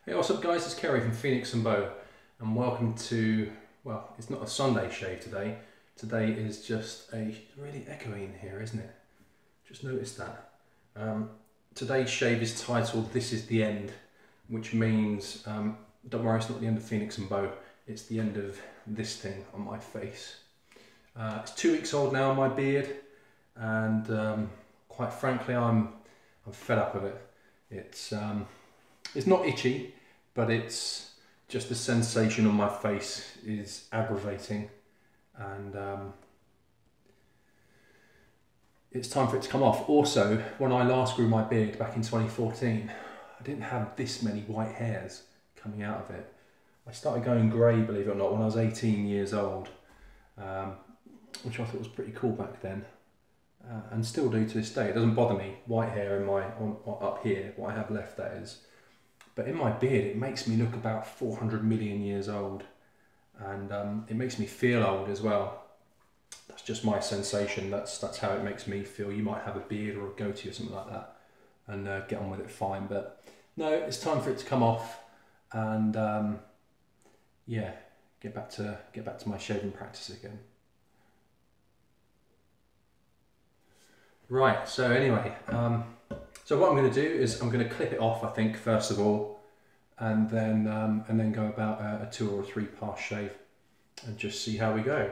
Hey, what's up guys, it's Kerry from Phoenix and Bow and welcome to, well, it's not a Sunday shave today. Today is just really echoey in here, isn't it? Just noticed that. Today's shave is titled This Is The End, which means, don't worry, it's not the end of Phoenix and Bow, it's the end of this thing on my face. It's 2 weeks old now, my beard, and quite frankly I'm fed up of it. It's not itchy, but it's just the sensation on my face is aggravating, and it's time for it to come off. Also, when I last grew my beard back in 2014, I didn't have this many white hairs coming out of it. I started going grey, believe it or not, when I was 18 years old, which I thought was pretty cool back then. And still do to this day. It doesn't bother me, white hair in my up here, what I have left that is. But in my beard it makes me look about 400 million years old, and it makes me feel old as well. That's just my sensation, that's how it makes me feel. You might have a beard or a goatee or something like that and get on with it fine, but no, it's time for it to come off, and yeah, get back to my shaving practice again. Right, so anyway, so what I'm going to do is I'm going to clip it off, I think, first of all, and then go about a 2 or 3 pass shave and just see how we go.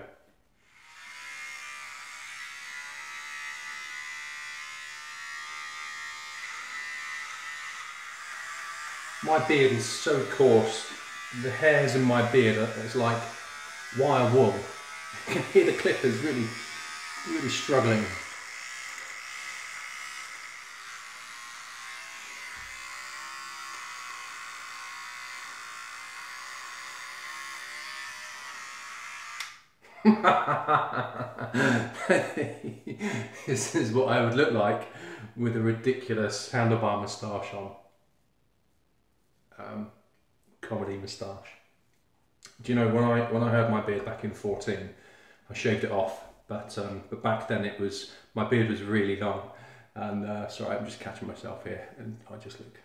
My beard is so coarse, the hairs in my beard is like wire wool. You can hear the clippers really struggling. This is what I would look like with a ridiculous handlebar moustache on. Comedy moustache. Do you know, when I had my beard back in 14, I shaved it off, but back then my beard was really long, and sorry, I'm just catching myself here, and I just look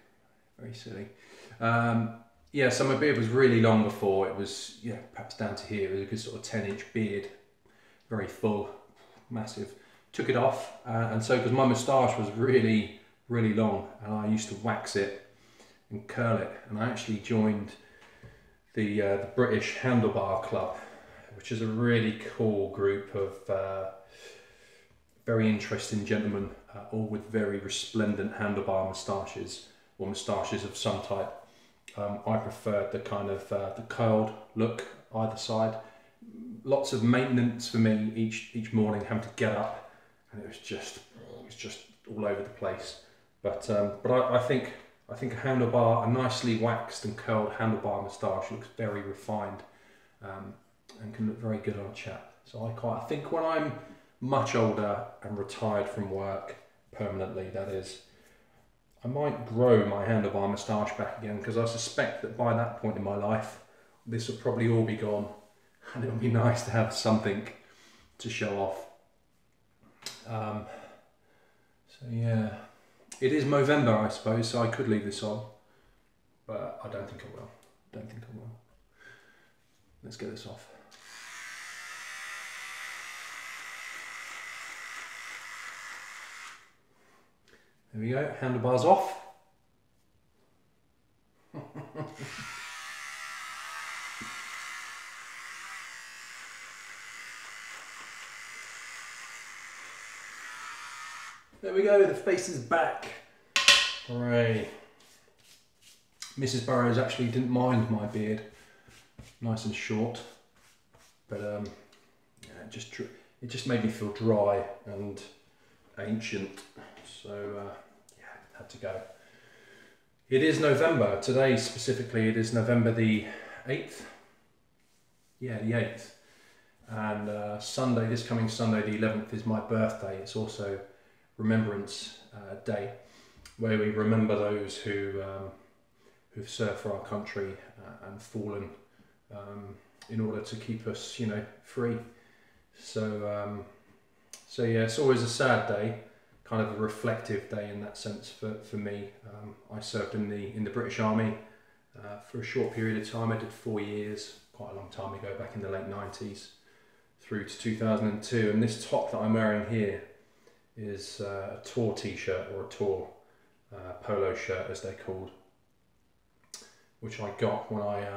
very silly. Yeah, so my beard was really long before. It was, yeah, perhaps down to here. It was a good sort of 10-inch beard, very full, massive. Took it off, and so because my moustache was really long, and I used to wax it and curl it, and I actually joined the British Handlebar Club, which is a really cool group of very interesting gentlemen, all with very resplendent handlebar moustaches, or moustaches of some type. I preferred the kind of the curled look either side. Lots of maintenance for me each morning, having to get up, and it was just all over the place. But I think a handlebar, a nicely waxed and curled handlebar moustache, looks very refined, and can look very good on a chap. So I think when I'm much older and retired from work permanently, that is, I might grow my handlebar moustache back again, because I suspect that by that point in my life, this will probably all be gone, and it'll be nice to have something to show off. So yeah, it is Movember, I suppose, so I could leave this on, but I don't think I will. Let's get this off. There we go, handlebars off. There we go, the face is back. Hooray. Mrs. Burrows actually didn't mind my beard, nice and short, but yeah, it just made me feel dry and ancient, so yeah, had to go. It is November, today specifically it is November the 8th, yeah, the 8th, and Sunday, this coming Sunday the 11th, is my birthday. It's also Remembrance Day, where we remember those who've served for our country and fallen in order to keep us, you know, free. So yeah, it's always a sad day, kind of a reflective day in that sense for me. I served in the British Army, for a short period of time. I did 4 years, quite a long time ago, back in the late 90s through to 2002. And this top that I'm wearing here is a tour t-shirt, or a tour polo shirt as they're called, which I got when I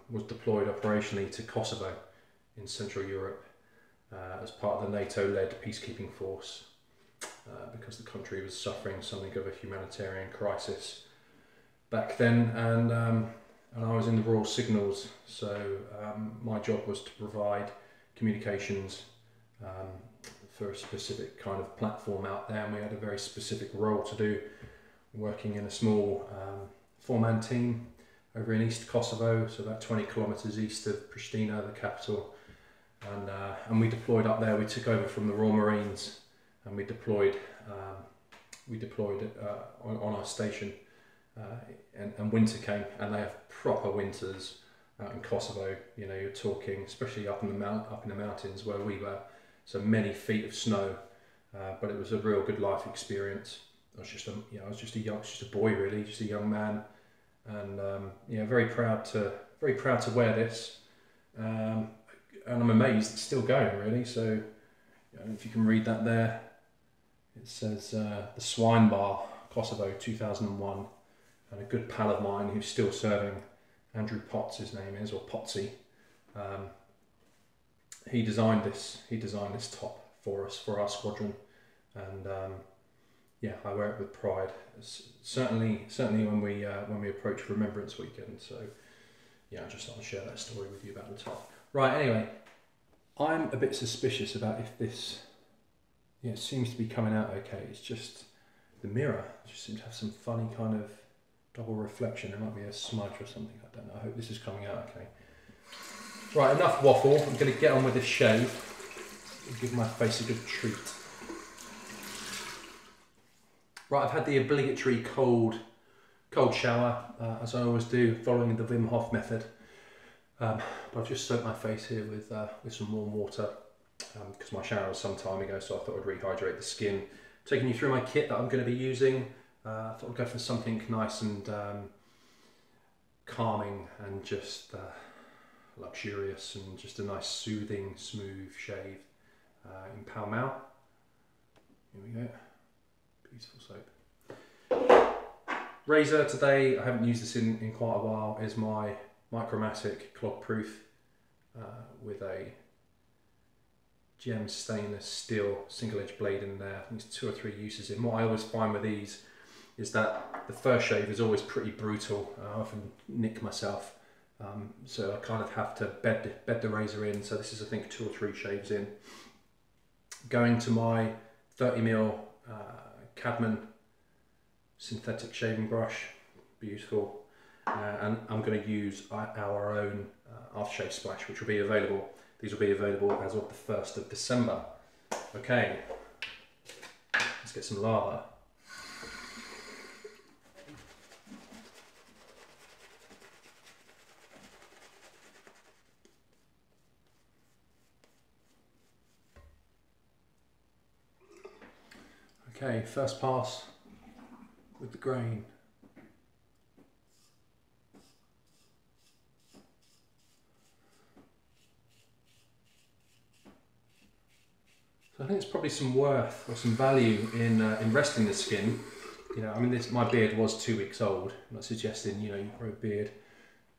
was deployed operationally to Kosovo in Central Europe as part of the NATO-led peacekeeping force, because the country was suffering something of a humanitarian crisis back then, and I was in the Royal Signals, so my job was to provide communications for a specific kind of platform out there, and we had a very specific role to do, working in a small four-man team over in East Kosovo, so about 20 kilometres east of Pristina, the capital, and we deployed up there. We took over from the Royal Marines, and we deployed on our station, and winter came, and they have proper winters out in Kosovo. You know, you're talking, especially up in the mountains where we were, so many feet of snow, but it was a real good life experience. I was just a boy really, just a young man, and very proud to wear this, and I'm amazed it's still going really. So I don't know if you can read that there. It says the Swine Bar, Kosovo 2001, and a good pal of mine who's still serving, Andrew Potts his name is, or Potsy. He designed this top for us, for our squadron, and I wear it with pride. Certainly when we approach Remembrance Weekend. So I just thought I'd share that story with you about the top. Right, anyway, I'm a bit suspicious about if this, it seems to be coming out okay. It's just the mirror just seems to have some funny kind of double reflection. There might be a smudge or something, I don't know. I hope this is coming out okay. Right, enough waffle. I'm going to get on with this shave and give my face a good treat. Right, I've had the obligatory cold shower, as I always do, following the Wim Hof method. But I've just soaked my face here with some warm water, because my shower was some time ago, so I thought I'd rehydrate the skin. Taking you through my kit that I'm going to be using. I thought I'd go for something nice and calming and just luxurious, and just a nice soothing, smooth shave in Pall Mall. Here we go. Beautiful soap. Razor today, I haven't used this in quite a while, is my Micromatic Clog Proof with a gem stainless steel single edge blade in there. I think it's 2 or 3 uses in. What I always find with these is that the first shave is always pretty brutal. I often nick myself, so I kind of have to bed the razor in. So this is, I think, 2 or 3 shaves in. Going to my 30mm Cadman synthetic shaving brush, beautiful, and I'm going to use our own aftershave splash, which will be available. These will be available as of the 1st of December. Okay, let's get some lather. Okay, first pass with the grain. So I think there's probably some worth or some value in resting the skin. You know, I mean, my beard was 2 weeks old. I'm not suggesting, you grow a beard.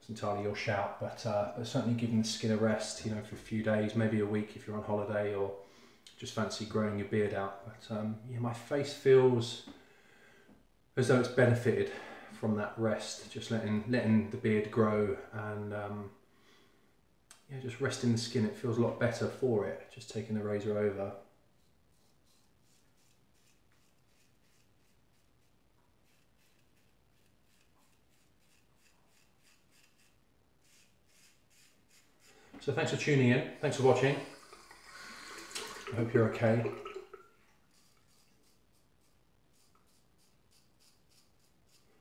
It's entirely your shout, but certainly giving the skin a rest, for a few days, maybe a week if you're on holiday, or just fancy growing your beard out. But my face feels as though it's benefited from that rest, just letting the beard grow, and just resting the skin. It feels a lot better for it, just taking the razor over. So thanks for tuning in, thanks for watching. I hope you're okay.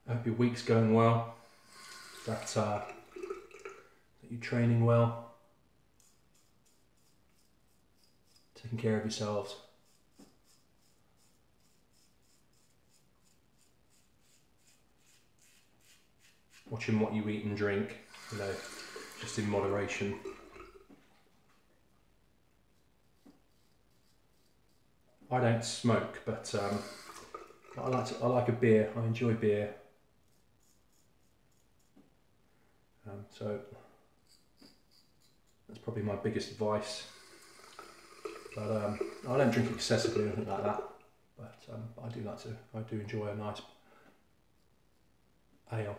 I hope your week's going well, that you're training well, taking care of yourselves. watching what you eat and drink, you know, just in moderation. I don't smoke, but I like a beer. I enjoy beer. So that's probably my biggest vice. But I don't drink excessively or anything like that. But I do enjoy a nice ale.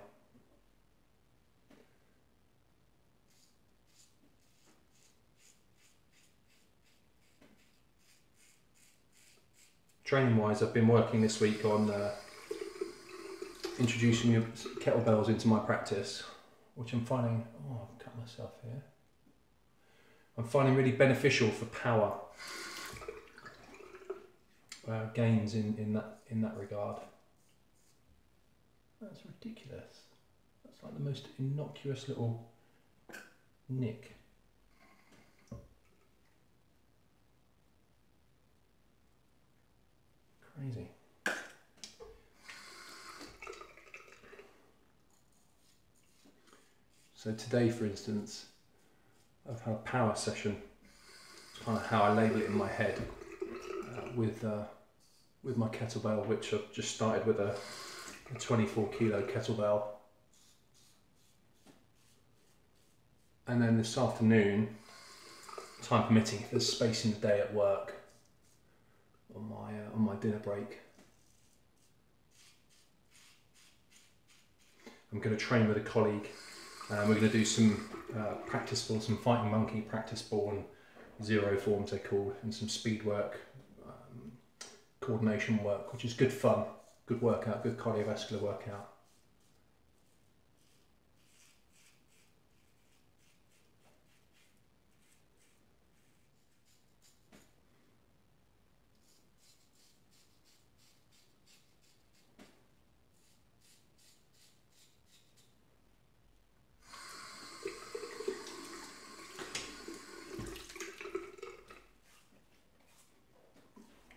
Training wise, I've been working this week on introducing kettlebells into my practice, which I'm finding, oh, I've cut myself here. I'm finding really beneficial for power gains in that regard. That's ridiculous. That's like the most innocuous little nick. Crazy. So today, for instance, I've had a power session. It's kind of how I label it in my head, with my kettlebell, which I've just started with a 24 kilo kettlebell. And then this afternoon, time permitting, if there's space in the day at work, on my dinner break, I'm going to train with a colleague, and we're going to do some practice ball, some fighting monkey practice ball and zero forms they're called, and some speed work, coordination work, which is good fun, good workout, good cardiovascular workout.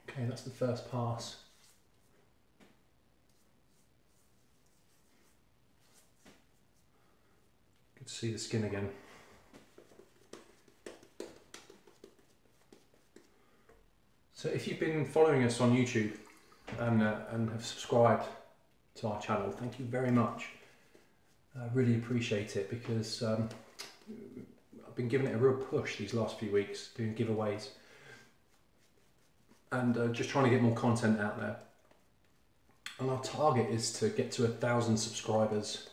Okay, that's the first pass. Good to see the skin again. So if you've been following us on YouTube and have subscribed to our channel, thank you very much. I really appreciate it, because I've been giving it a real push these last few weeks, doing giveaways. And just trying to get more content out there. And our target is to get to 1,000 subscribers.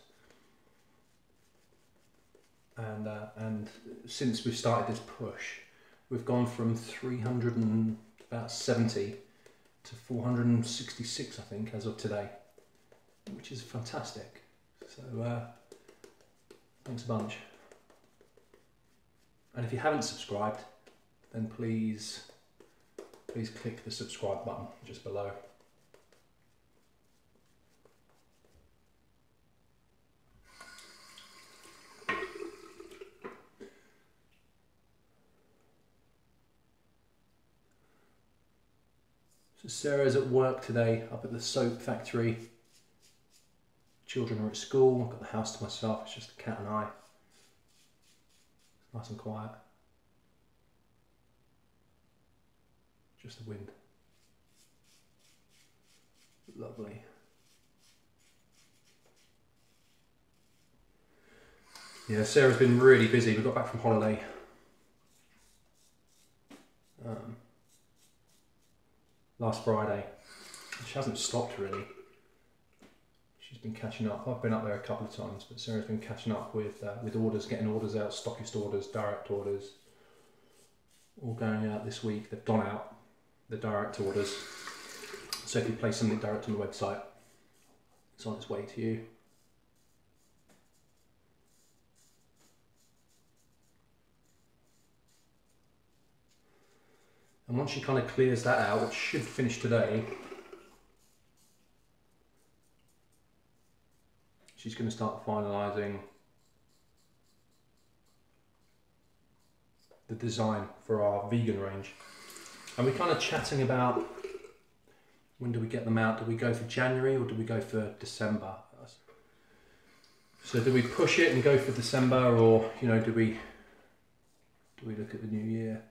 And since we've started this push, we've gone from 370 to 466, I think, as of today, which is fantastic. So thanks a bunch. And if you haven't subscribed, then please click the subscribe button just below. So Sarah's at work today, up at the soap factory. Children are at school. I've got the house to myself. It's just the cat and I. It's nice and quiet. Just the wind. Lovely. Yeah, Sarah's been really busy. We got back from holiday. Last Friday. She hasn't stopped really. She's been catching up. I've been up there a couple of times, but Sarah's been catching up with orders, getting orders out, stockist orders, direct orders, all going out this week. They've gone out, the direct orders. So if you place something direct on the website, it's on its way to you. And once she kind of clears that out, which should finish today, she's going to start finalising the design for our vegan range. And we're kind of chatting about, when do we get them out? Do we go for January or do we go for December? So do we push it and go for December, or do we look at the new year?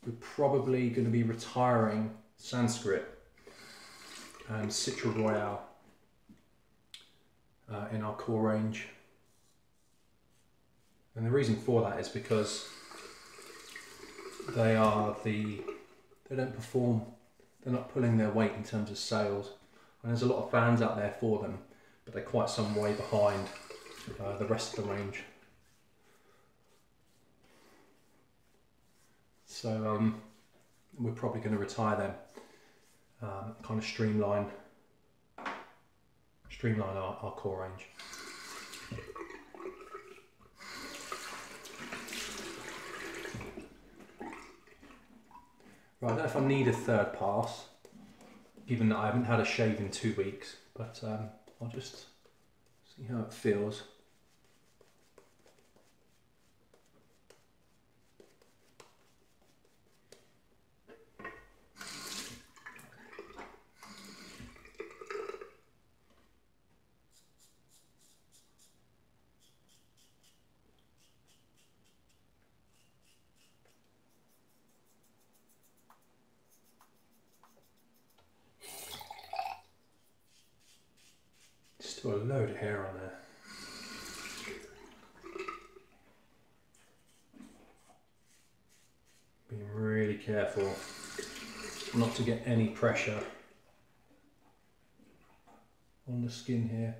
We're probably going to be retiring Sanskrit and Citra Royale in our core range. And the reason for that is because they don't perform, they're not pulling their weight in terms of sales. And there's a lot of fans out there for them, but they're quite some way behind the rest of the range. So we're probably going to retire them, kind of streamline our core range. Right, I don't know if I need a third pass, given that I haven't had a shave in 2 weeks, but I'll just see how it feels. Still a load of hair on there. Being really careful not to get any pressure on the skin here.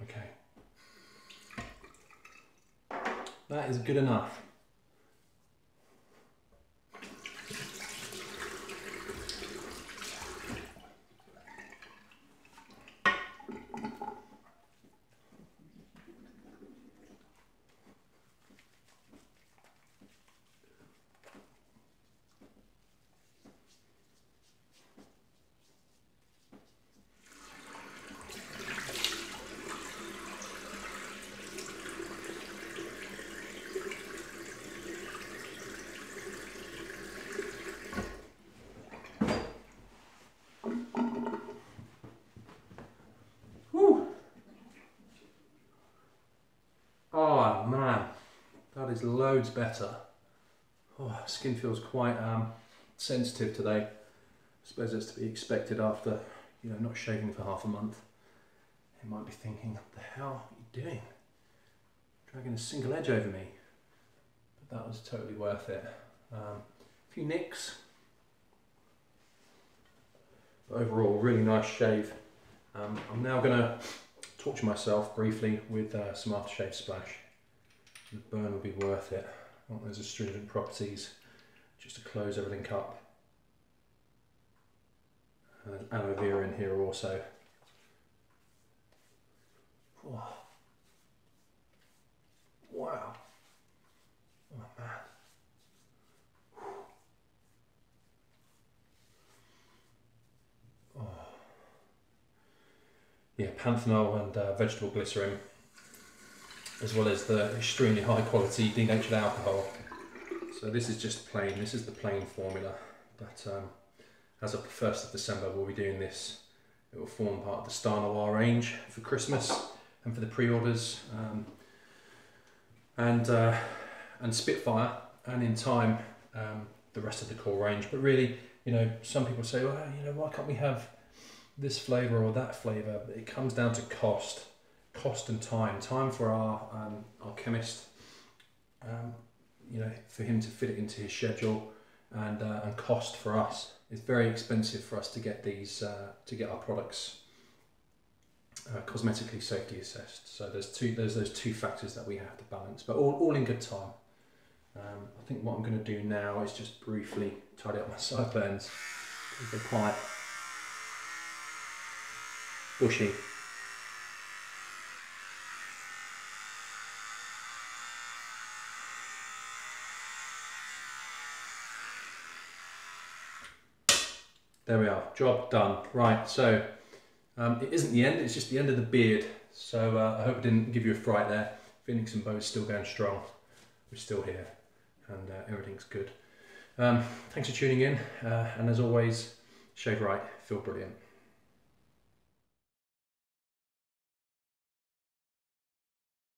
Okay. That is good enough. Oh man, that is loads better. Oh, skin feels quite sensitive today. I suppose that's to be expected after, not shaving for half a month. You might be thinking, what the hell are you doing? Dragging a single edge over me. But that was totally worth it. A few nicks. But overall, really nice shave. I'm now going to torture myself briefly with some aftershave splash. The burn will be worth it. I want those astringent properties just to close everything up. And aloe vera in here also. Oh. Wow. Oh man. Oh. Yeah, panthenol and vegetable glycerin, as well as the extremely high quality denatured alcohol. So this is just plain, this is the plain formula, but as of the 1st of December we'll be doing this. It will form part of the Star Noir range for Christmas and for the pre-orders, and Spitfire, and in time the rest of the core range. But really, some people say, well, why can't we have this flavour or that flavour? But it comes down to cost and time for our chemist, for him to fit it into his schedule, and cost for us. It's very expensive for us to get these our products cosmetically safety assessed. So there's those two factors that we have to balance, but all in good time. I think what I'm going to do now is just briefly tidy up my sideburns. They're quite bushy. There we are, job done. Right, so it isn't the end, it's just the end of the beard. So I hope it didn't give you a fright there. Phoenix and Bow is still going strong. We're still here. and everything's good. Thanks for tuning in, and as always, shave right, feel brilliant.